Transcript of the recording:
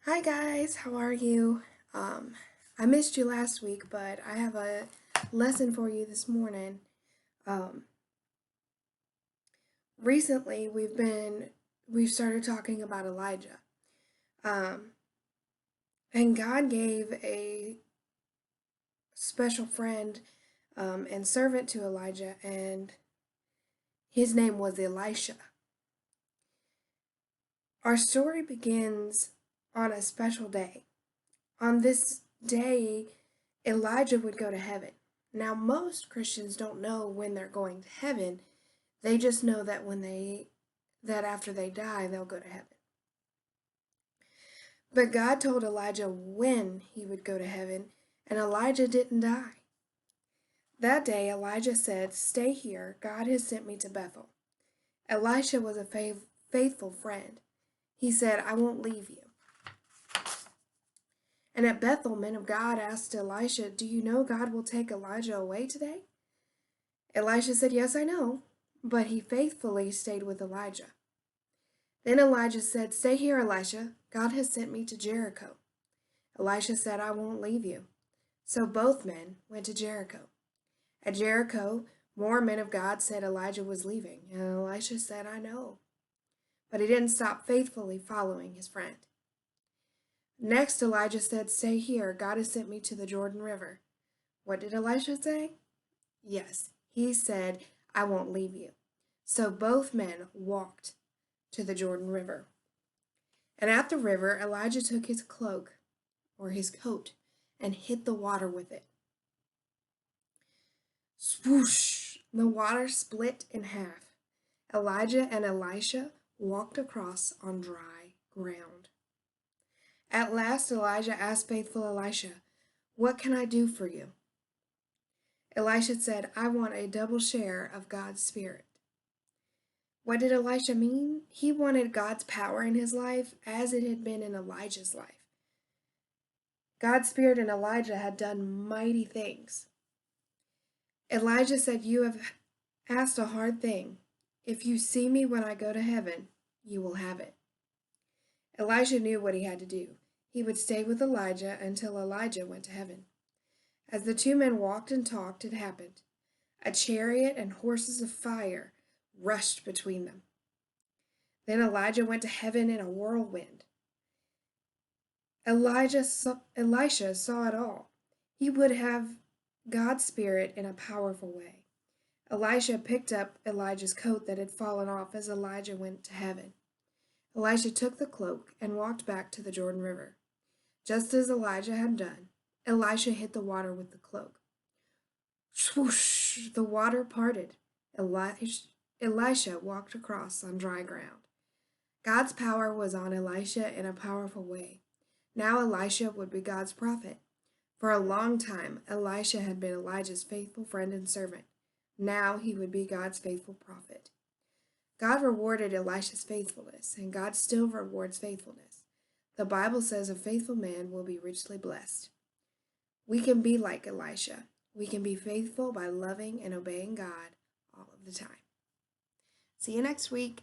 Hi guys, how are you? Um, I missed you last week, but I have a lesson for you this morning. Um, Recently we've started talking about Elijah. Um, and God gave a special friend and servant to Elijah, and his name was Elisha. Our story begins on a special day. On this day, Elijah would go to heaven. Now, most Christians don't know when they're going to heaven. They just know that that after they die, they'll go to heaven. But God told Elijah when he would go to heaven, and Elijah didn't die. That day, Elijah said, "Stay here. God has sent me to Bethel." Elisha was a faithful friend. He said, "I won't leave you." And at Bethel, men of God asked Elisha, "Do you know God will take Elijah away today?" Elisha said, "Yes, I know." But he faithfully stayed with Elijah. Then Elijah said, "Stay here, Elisha. God has sent me to Jericho." Elisha said, "I won't leave you." So both men went to Jericho. At Jericho, more men of God said Elijah was leaving, and Elisha said, "I know." But he didn't stop faithfully following his friend. Next, Elijah said, "Stay here. God has sent me to the Jordan River." What did Elisha say? Yes, he said, "I won't leave you." So both men walked to the Jordan River. And at the river, Elijah took his cloak, or his coat, and hit the water with it. Swoosh! The water split in half. Elijah and Elisha walked across on dry ground. At last, Elijah asked faithful Elisha, "What can I do for you?" Elisha said, "I want a double share of God's Spirit." What did Elisha mean? He wanted God's power in his life as it had been in Elijah's life. God's Spirit in Elijah had done mighty things. Elijah said, "You have asked a hard thing. If you see me when I go to heaven, you will have it." Elisha knew what he had to do. He would stay with Elijah until Elijah went to heaven. As the two men walked and talked, it happened. A chariot and horses of fire rushed between them. Then Elijah went to heaven in a whirlwind. Elisha saw it all. He would have God's Spirit in a powerful way. Elisha picked up Elijah's coat that had fallen off as Elijah went to heaven. Elisha took the cloak and walked back to the Jordan River. Just as Elijah had done, Elisha hit the water with the cloak. Swoosh! The water parted. Elisha walked across on dry ground. God's power was on Elisha in a powerful way. Now Elisha would be God's prophet. For a long time, Elisha had been Elijah's faithful friend and servant. Now he would be God's faithful prophet. God rewarded Elisha's faithfulness, and God still rewards faithfulness. The Bible says a faithful man will be richly blessed. We can be like Elisha. We can be faithful by loving and obeying God all of the time. See you next week.